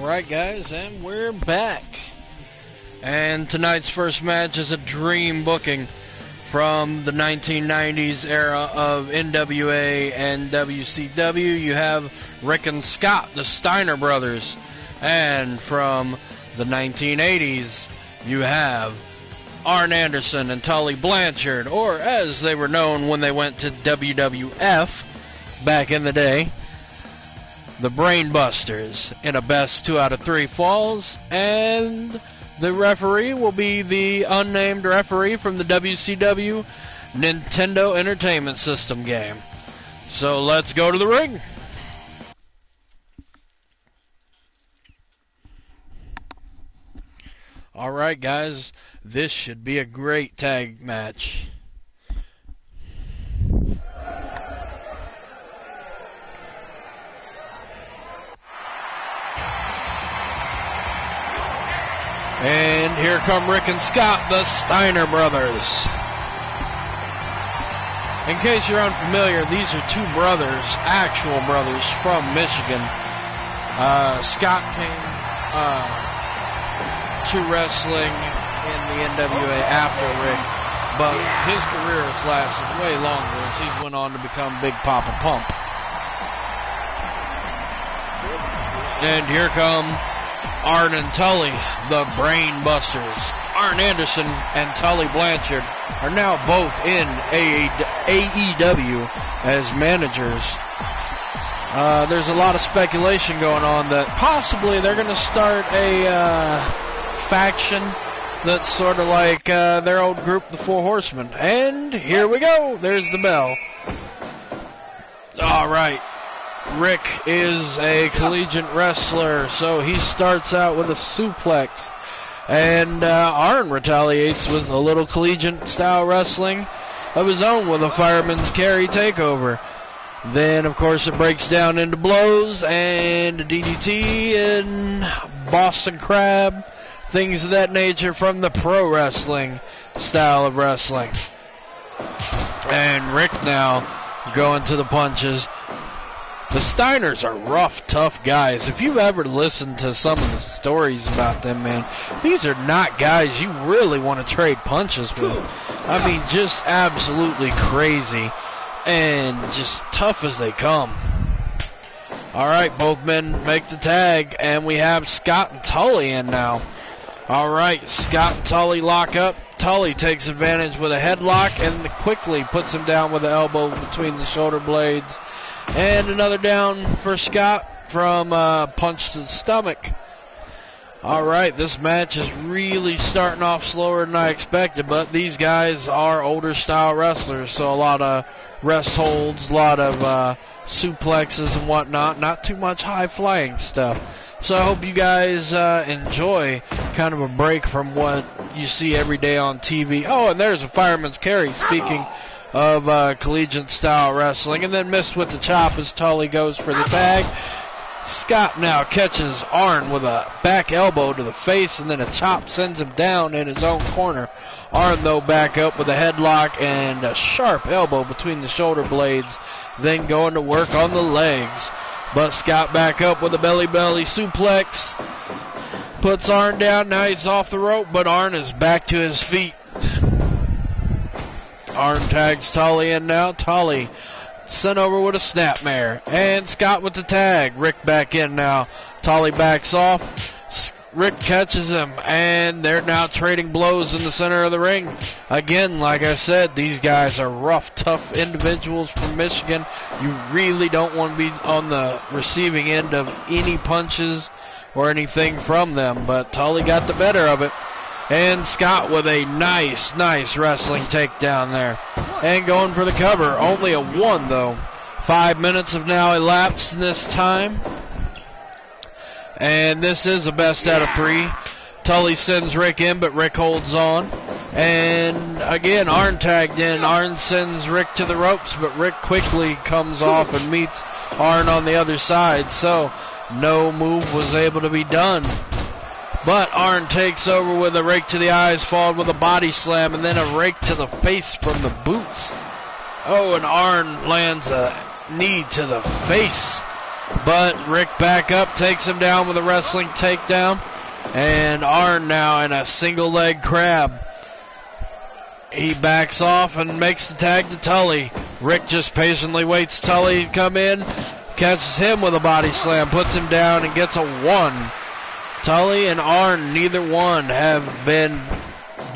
Alright guys, and we're back. And tonight's first match is a dream booking from the 1990s era of NWA and WCW. You have Rick and Scott, the Steiner brothers. And from the 1980s, you have Arn Anderson and Tully Blanchard, or as they were known when they went to WWF back in the day, the Brainbusters, in a best 2 out of 3 falls. And the referee will be the unnamed referee from the WCW Nintendo Entertainment System game. So let's go to the ring. Alright guys, this should be a great tag match. And here come Rick and Scott, the Steiner brothers. In case you're unfamiliar, these are two brothers, actual brothers from Michigan. Scott came to wrestling in the NWA after Rick, but his career has lasted way longer as he went on to become Big Papa Pump. And here come Arn and Tully, the Brain Busters. Arn Anderson and Tully Blanchard are now both in AEW as managers. There's a lot of speculation going on that possibly they're going to start a faction that's sort of like their old group, the Four Horsemen. And here we go. There's the bell. All right. Rick is a collegiate wrestler, so he starts out with a suplex. And Arn retaliates with a little collegiate-style wrestling of his own with a fireman's carry takeover. Then, of course, it breaks down into blows and a DDT and Boston Crab, things of that nature from the pro wrestling style of wrestling. And Rick now going to the punches. The Steiners are rough, tough guys. If you've ever listened to some of the stories about them, man, these are not guys you really want to trade punches with. I mean, just absolutely crazy and just tough as they come. All right, both men make the tag, and we have Scott and Tully in now. All right, Scott and Tully lock up. Tully takes advantage with a headlock and quickly puts him down with an elbow between the shoulder blades. And another down for Scott from punch to the stomach. Alright, this match is really starting off slower than I expected, but these guys are older style wrestlers, so a lot of rest holds, a lot of suplexes and whatnot, not too much high flying stuff. So I hope you guys enjoy kind of a break from what you see every day on TV. Oh, and there's a fireman's carry, speaking of collegiate style wrestling, and then missed with the chop as Tully goes for the tag. Scott now catches Arn with a back elbow to the face, and then a chop sends him down in his own corner. Arn, though, back up with a headlock and a sharp elbow between the shoulder blades, then going to work on the legs. But Scott back up with a belly suplex, puts Arn down. Now he's off the rope, but Arn is back to his feet. Arn tags Tully in now. Tully sent over with a snapmare. And Scott with the tag. Rick back in now. Tully backs off. Rick catches him. And they're now trading blows in the center of the ring. Again, like I said, these guys are rough, tough individuals from Michigan. You really don't want to be on the receiving end of any punches or anything from them. But Tully got the better of it. And Scott with a nice wrestling takedown there. And going for the cover. Only a 1, though. 5 minutes have now elapsed in this time. And this is a best out of 3. Tully sends Rick in, but Rick holds on. And again, Arn tagged in. Arn sends Rick to the ropes, but Rick quickly comes off and meets Arn on the other side. So no move was able to be done. But Arn takes over with a rake to the eyes, followed with a body slam, and then a rake to the face from the boots. Oh, and Arn lands a knee to the face. But Rick back up, takes him down with a wrestling takedown. And Arn now in a single leg crab. He backs off and makes the tag to Tully. Rick just patiently waits Tully to come in, catches him with a body slam, puts him down, and gets a 1. Tully and Arn, neither one have been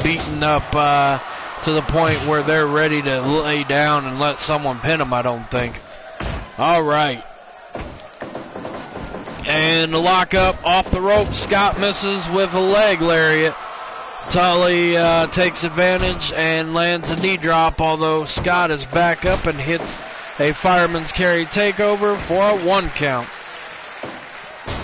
beaten up to the point where they're ready to lay down and let someone pin them, I don't think. All right. And the lockup off the rope. Scott misses with a leg lariat. Tully takes advantage and lands a knee drop, although Scott is back up and hits a fireman's carry takeover for a 1 count.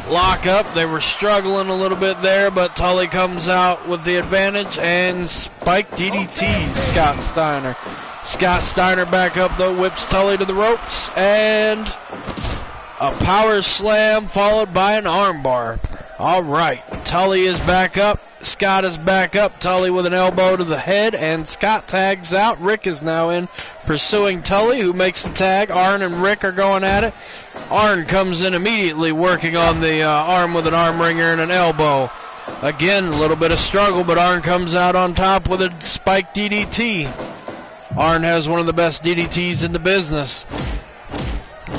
Lock up. They were struggling a little bit there, but Tully comes out with the advantage and spike DDTs Scott Steiner. Scott Steiner back up though, whips Tully to the ropes, and a power slam followed by an armbar. All right, Tully is back up. Scott is back up. Tully with an elbow to the head, and Scott tags out. Rick is now in, pursuing Tully, who makes the tag. Arn and Rick are going at it. Arn comes in immediately, working on the arm with an arm wringer and an elbow. Again, a little bit of struggle, but Arn comes out on top with a spike DDT. Arn has one of the best DDTs in the business.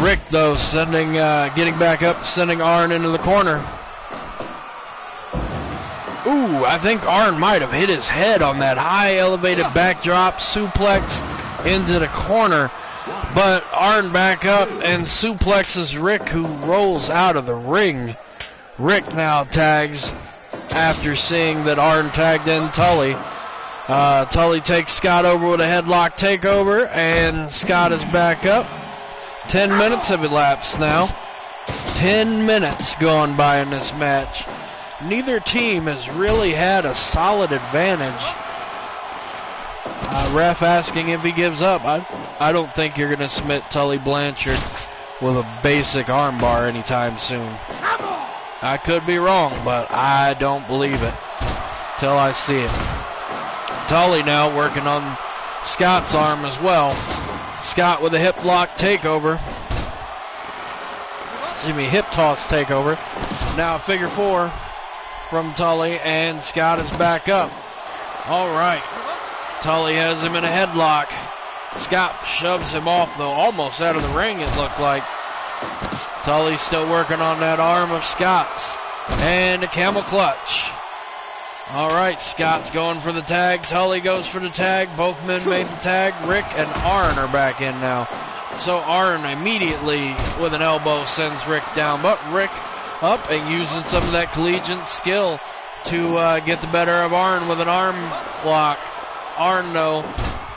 Rick, though, getting back up, sending Arn into the corner. Ooh, I think Arn might have hit his head on that high elevated backdrop suplex into the corner. But Arn back up and suplexes Rick, who rolls out of the ring. Rick now tags after seeing that Arn tagged in Tully. Tully takes Scott over with a headlock takeover, and Scott is back up. 10 minutes have elapsed now. 10 minutes gone by in this match. Neither team has really had a solid advantage. Ref asking if he gives up. I don't think you're going to submit Tully Blanchard with a basic armbar anytime soon. I could be wrong, but I don't believe it till I see it. Tully now working on Scott's arm as well. Scott with a hip lock takeover. Hip toss takeover. Now figure 4 from Tully, and Scott is back up. All right. Tully has him in a headlock. Scott shoves him off, though, almost out of the ring, it looked like. Tully's still working on that arm of Scott's. And a camel clutch. All right, Scott's going for the tag. Tully goes for the tag. Both men made the tag. Rick and Arn are back in now. So Arn immediately with an elbow sends Rick down. But Rick up and using some of that collegiate skill to get the better of Arn with an arm lock. Arn, though,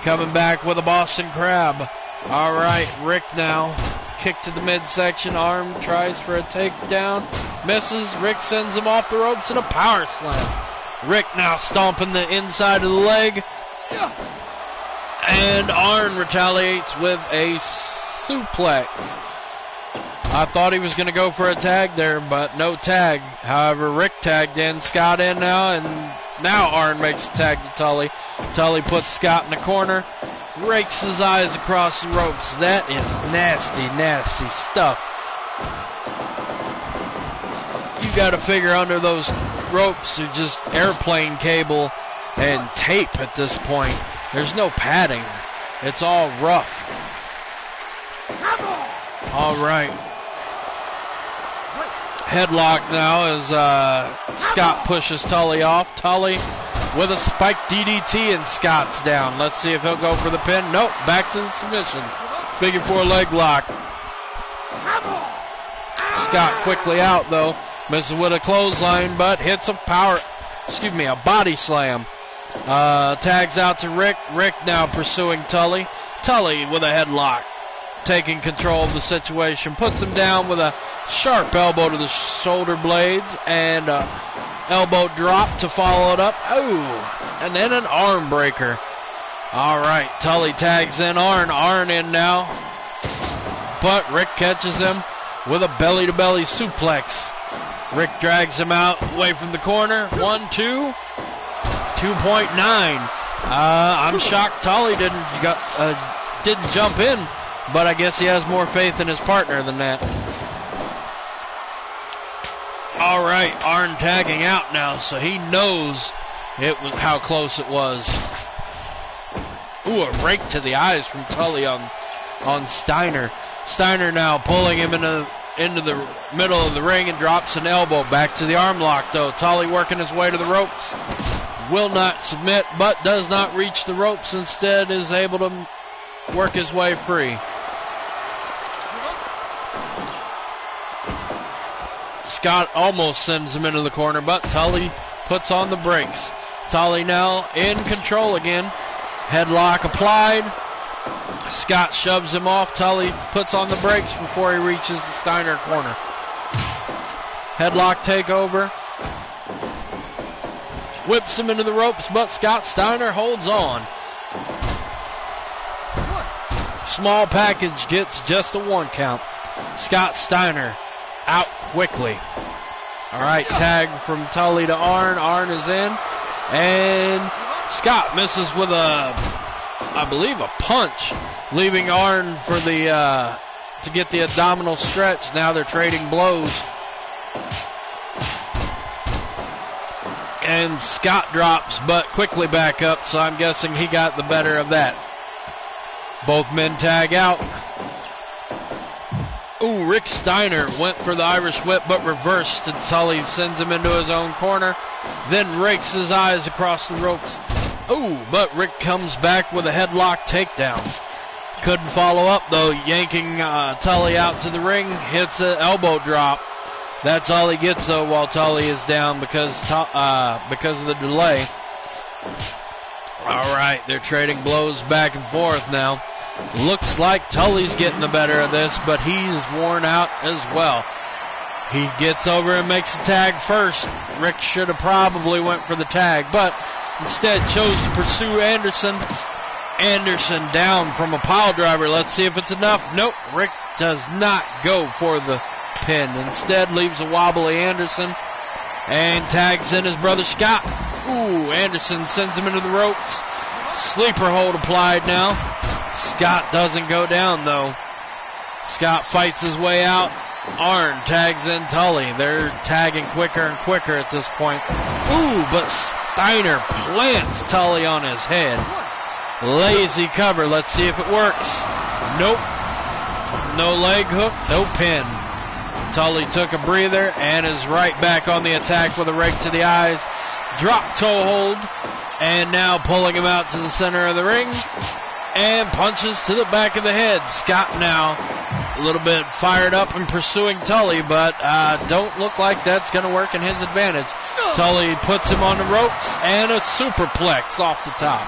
coming back with a Boston Crab. All right, Rick now. Kick to the midsection. Arn tries for a takedown. Misses. Rick sends him off the ropes and a power slam. Rick now stomping the inside of the leg. And Arn retaliates with a suplex. I thought he was going to go for a tag there, but no tag. However, Rick tagged in, Scott in now, and now Arn makes the tag to Tully. Tully puts Scott in the corner, rakes his eyes across the ropes. That is nasty, nasty stuff. You got to figure under those ropes are just airplane cable and tape at this point. There's no padding. It's all rough. All right. Headlock now as Scott pushes Tully off. Tully with a spike DDT and Scott's down. Let's see if he'll go for the pin. Nope, back to the submissions. Figure 4 leg lock. Scott quickly out though. Misses with a clothesline, but hits a body slam. Tags out to Rick. Rick now pursuing Tully. Tully with a headlock. Taking control of the situation. Puts him down with a sharp elbow to the shoulder blades and elbow drop to follow it up. Oh, and then an arm breaker. All right, Tully tags in Arn. Arn in now. But Rick catches him with a belly-to-belly suplex. Rick drags him out away from the corner. 1, 2, 2.9. I'm shocked Tully didn't jump in, but I guess he has more faith in his partner than that. All right, Arn tagging out now, so he knows it was how close it was. Ooh, a rake to the eyes from Tully on Steiner. Steiner now pulling him into the middle of the ring and drops an elbow. Back to the arm lock, though. Tully working his way to the ropes. Will not submit, but does not reach the ropes. Instead is able to work his way free. Scott almost sends him into the corner, but Tully puts on the brakes. Tully now in control again. Headlock applied. Scott shoves him off. Tully puts on the brakes before he reaches the Steiner corner. Headlock takeover. Whips him into the ropes, but Scott Steiner holds on. Small package gets just a 1 count. Scott Steiner out quickly. All right, tag from Tully to Arn. Arn is in. And Scott misses with I believe a punch, leaving Arn for the to get the abdominal stretch. Now they're trading blows. And Scott drops, but quickly back up, so I'm guessing he got the better of that. Both men tag out. Ooh, Rick Steiner went for the Irish whip, but reversed, and Tully sends him into his own corner, then rakes his eyes across the ropes. Ooh, but Rick comes back with a headlock takedown. Couldn't follow up, though, yanking Tully out to the ring, hits an elbow drop. That's all he gets, though, while Tully is down because of the delay. All right, they're trading blows back and forth now. Looks like Tully's getting the better of this, but he's worn out as well. He gets over and makes the tag first. Rick should have probably went for the tag, but instead chose to pursue Anderson. Anderson down from a pile driver. Let's see if it's enough. Nope, Rick does not go for the pin. Instead leaves a wobbly Anderson and tags in his brother Scott. Ooh, Anderson sends him into the ropes. Sleeper hold applied now. Scott doesn't go down, though. Scott fights his way out. Arn tags in Tully. They're tagging quicker and quicker at this point. Ooh, but Steiner plants Tully on his head. Lazy cover. Let's see if it works. Nope. No leg hook, no pin. Tully took a breather and is right back on the attack with a rake to the eyes. Drop toe hold. And now pulling him out to the center of the ring. And punches to the back of the head. Scott now a little bit fired up and pursuing Tully, but don't look like that's going to work in his advantage. Tully puts him on the ropes and a superplex off the top.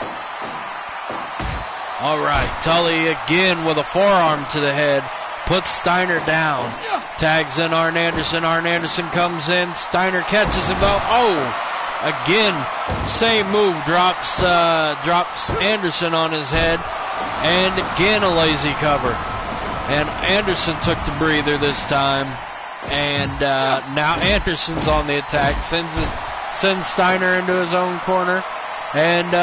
All right, Tully again with a forearm to the head. Puts Steiner down. Tags in Arn Anderson. Arn Anderson comes in. Steiner catches him though. Oh! Again, same move, drops Anderson on his head, and again a lazy cover. And Anderson took the breather this time, and now Anderson's on the attack, sends Steiner into his own corner, and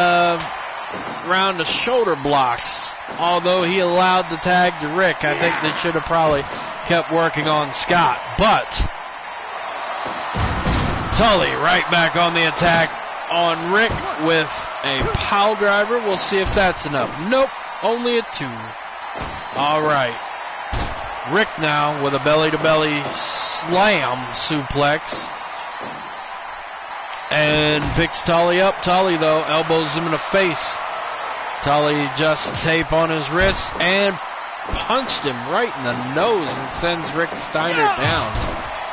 round the shoulder blocks. Although he allowed the tag to Rick, I think they should have probably kept working on Scott, but Tully right back on the attack on Rick with a pile driver. We'll see if that's enough. Nope, only a 2. All right. Rick now with a belly-to-belly slam suplex. And picks Tully up. Tully, though, elbows him in the face. Tully adjusts the tape on his wrist and punched him right in the nose and sends Rick Steiner down.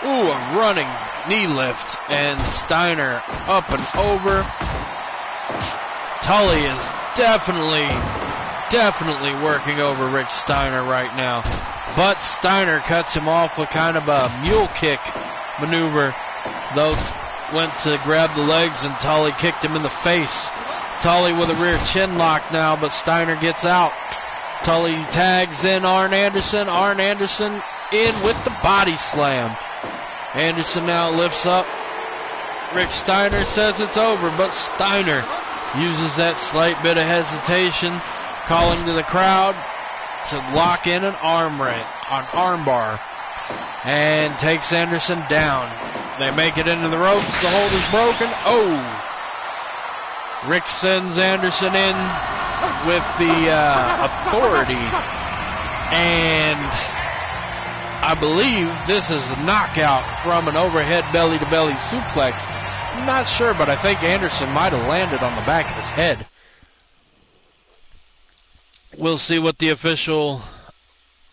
Ooh, a running knee lift, and Steiner up and over. Tully is definitely working over Rick Steiner right now. But Steiner cuts him off with kind of a mule kick maneuver. Though went to grab the legs and Tully kicked him in the face. Tully with a rear chin lock now, but Steiner gets out. Tully tags in Arn Anderson. Arn Anderson in with the body slam. Anderson now lifts up. Rick Steiner says it's over, but Steiner uses that slight bit of hesitation, calling to the crowd to lock in an armbar, and takes Anderson down. They make it into the ropes. The hold is broken. Oh! Rick sends Anderson in with the authority. And I believe this is the knockout from an overhead belly-to-belly suplex. I'm not sure, but I think Anderson might have landed on the back of his head. We'll see what the official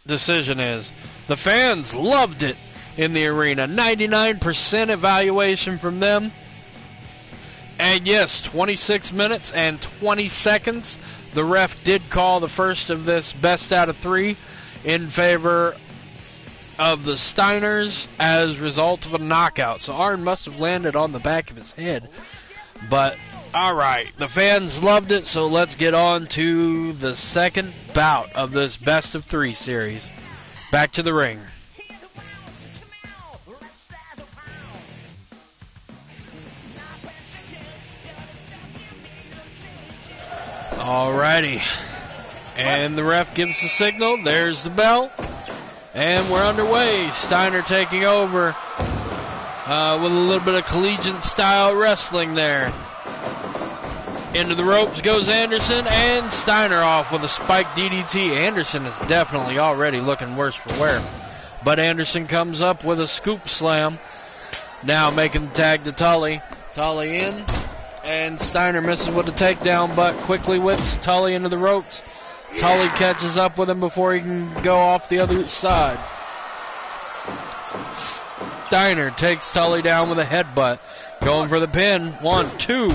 decision is. The fans loved it in the arena. 99% evaluation from them. And yes, 26 minutes and 20 seconds. The ref did call the first of this best out of 3 in favor of the Steiners as a result of a knockout. So Arn must have landed on the back of his head. But, alright, the fans loved it, so let's get on to the second bout of this best of 3 series. Back to the ring. Alrighty. And the ref gives the signal. There's the bell. And we're underway. Steiner taking over with a little bit of collegiate style wrestling there. Into the ropes goes Anderson, and Steiner off with a spike DDT. Anderson is definitely already looking worse for wear. But Anderson comes up with a scoop slam. Now making the tag to Tully. Tully in, and Steiner misses with a takedown, but quickly whips Tully into the ropes. Tully catches up with him before he can go off the other side. Steiner takes Tully down with a headbutt. Going for the pin. 1, 2.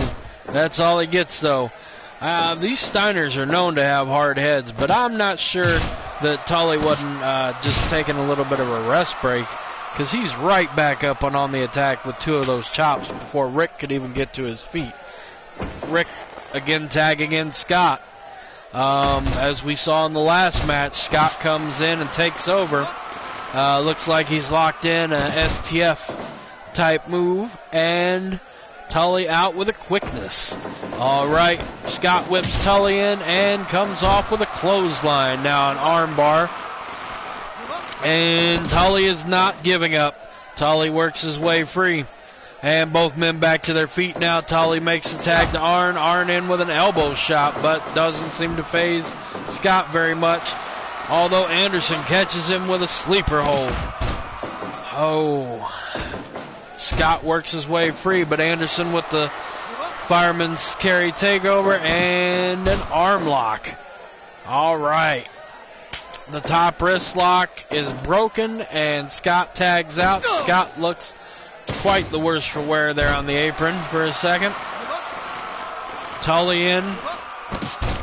That's all he gets, though. These Steiners are known to have hard heads, but I'm not sure that Tully wasn't just taking a little bit of a rest break, because he's right back up and on the attack with 2 of those chops before Rick could even get to his feet. Rick again tagging in Scott. As we saw in the last match, Scott comes in and takes over. Looks like he's locked in a STF type move, and Tully out with a quickness. Alright, Scott whips Tully in and comes off with a clothesline. Now an arm bar. And Tully is not giving up. Tully works his way free. And both men back to their feet now. Tully makes the tag to Arn. Arn in with an elbow shot, but doesn't seem to faze Scott very much. Although Anderson catches him with a sleeper hold. Oh. Scott works his way free, but Anderson with the fireman's carry takeover and an arm lock. All right. The top wrist lock is broken, and Scott tags out. Scott looks quite the worse for wear there on the apron for a second. Tully in,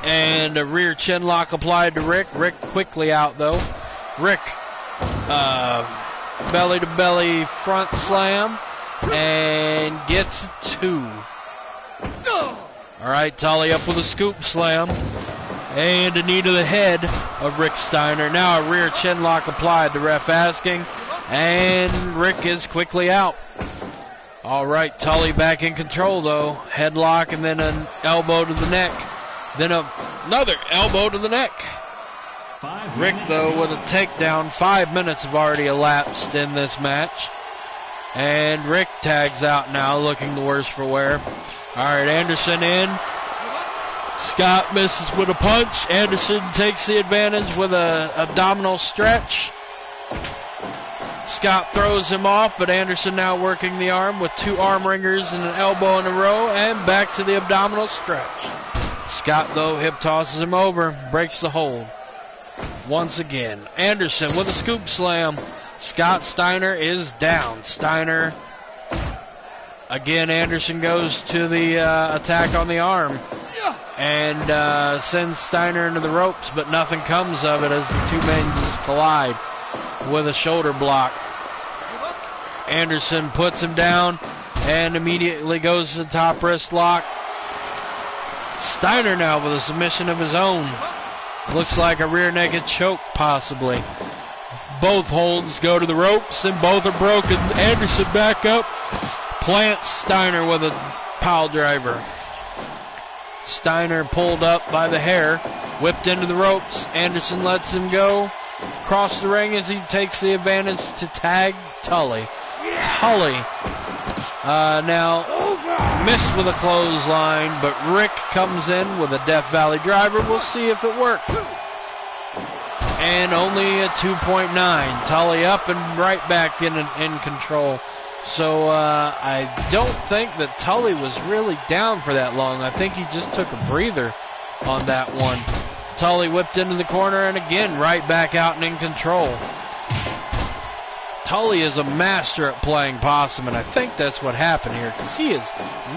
and a rear chin lock applied to Rick. Rick quickly out, though. Rick, belly-to-belly front slam, and gets 2. All right, Tully up with a scoop slam, and a knee to the head of Rick Steiner. Now a rear chin lock applied, the ref asking, and Rick is quickly out. All right, Tully back in control, though. Headlock and then an elbow to the neck. Then another elbow to the neck. Rick, though, with a takedown. 5 minutes have already elapsed in this match. And Rick tags out now, looking the worse for wear. All right, Anderson in. Scott misses with a punch. Anderson takes the advantage with a abdominal stretch. Scott throws him off, but Anderson now working the arm with 2 arm ringers and an elbow in a row, and back to the abdominal stretch. Scott, though, hip tosses him over, breaks the hold. Once again, Anderson with a scoop slam. Scott Steiner is down. Steiner, again, Anderson goes to the attack on the arm and sends Steiner into the ropes, but nothing comes of it as the 2 men just collide with a shoulder block. Anderson puts him down and immediately goes to the top wrist lock. Steiner now with a submission of his own. Looks like a rear naked choke possibly. Both holds go to the ropes and both are broken. Anderson back up, plants Steiner with a pile driver. Steiner pulled up by the hair, whipped into the ropes. Anderson lets him go. Across the ring as he takes the advantage to tag Tully. Tully now missed with a clothesline, but Rick comes in with a Death Valley driver. We'll see if it works. And only a 2.9. Tully up and right back in control. So I don't think that Tully was really down for that long. I think he just took a breather on that one. Tully whipped into the corner and again right back out and in control. Tully is a master at playing possum, and I think that's what happened here, because he is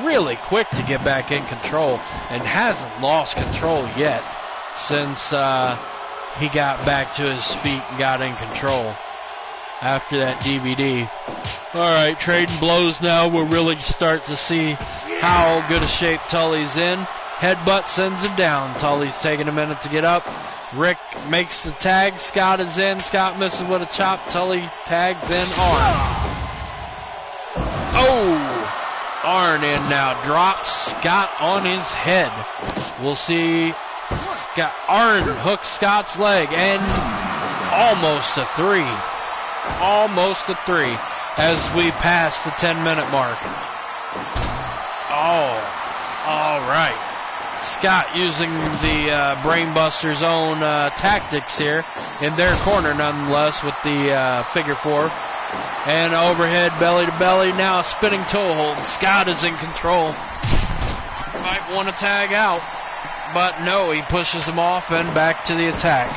really quick to get back in control and hasn't lost control yet since he got back to his feet and got in control after that DVD. All right, trading blows now. We'll really start to see how good a shape Tully's in. Headbutt sends him down. Tully's taking a minute to get up. Rick makes the tag. Scott is in. Scott misses with a chop. Tully tags in Arn. Oh! Arn in now. Drops Scott on his head. We'll see. Arn hooks Scott's leg and almost a 3. Almost a 3 as we pass the 10-minute mark. Oh, all right. Scott using the Brainbusters' own tactics here in their corner nonetheless with the figure 4. And overhead belly to belly. Now a spinning toe hold. Scott is in control. Might want to tag out. But no, he pushes him off and back to the attack.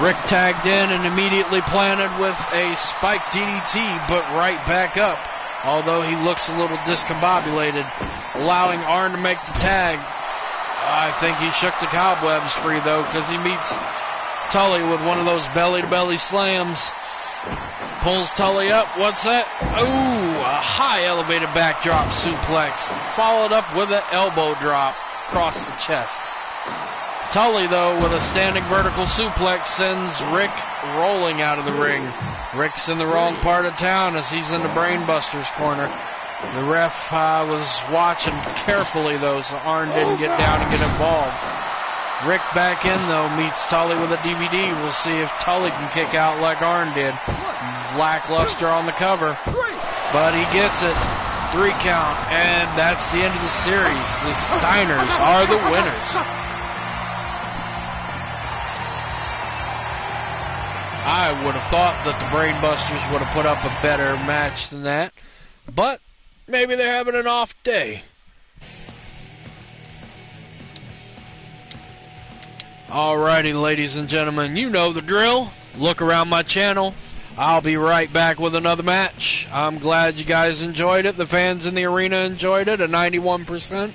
Rick tagged in and immediately planted with a spike DDT, but right back up. Although he looks a little discombobulated, allowing Arn to make the tag. I think he shook the cobwebs free, though, because he meets Tully with one of those belly-to-belly slams. Pulls Tully up. What's that? Ooh, a high elevated backdrop suplex, followed up with an elbow drop across the chest. Tully, though, with a standing vertical suplex, sends Rick rolling out of the ring. Rick's in the wrong part of town as he's in the Brainbusters corner. The ref was watching carefully, though, so Arn didn't get down and get involved. Rick back in, though, meets Tully with a DVD. We'll see if Tully can kick out like Arn did. Lackluster on the cover, but he gets it. 3 count, and that's the end of the series. The Steiners are the winners. I would have thought that the Brainbusters would have put up a better match than that, but maybe they're having an off day. Alrighty, ladies and gentlemen, you know the drill. Look around my channel. I'll be right back with another match. I'm glad you guys enjoyed it. The fans in the arena enjoyed it, a 91%.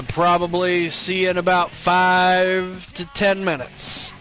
Probably see you in about 5 to 10 minutes.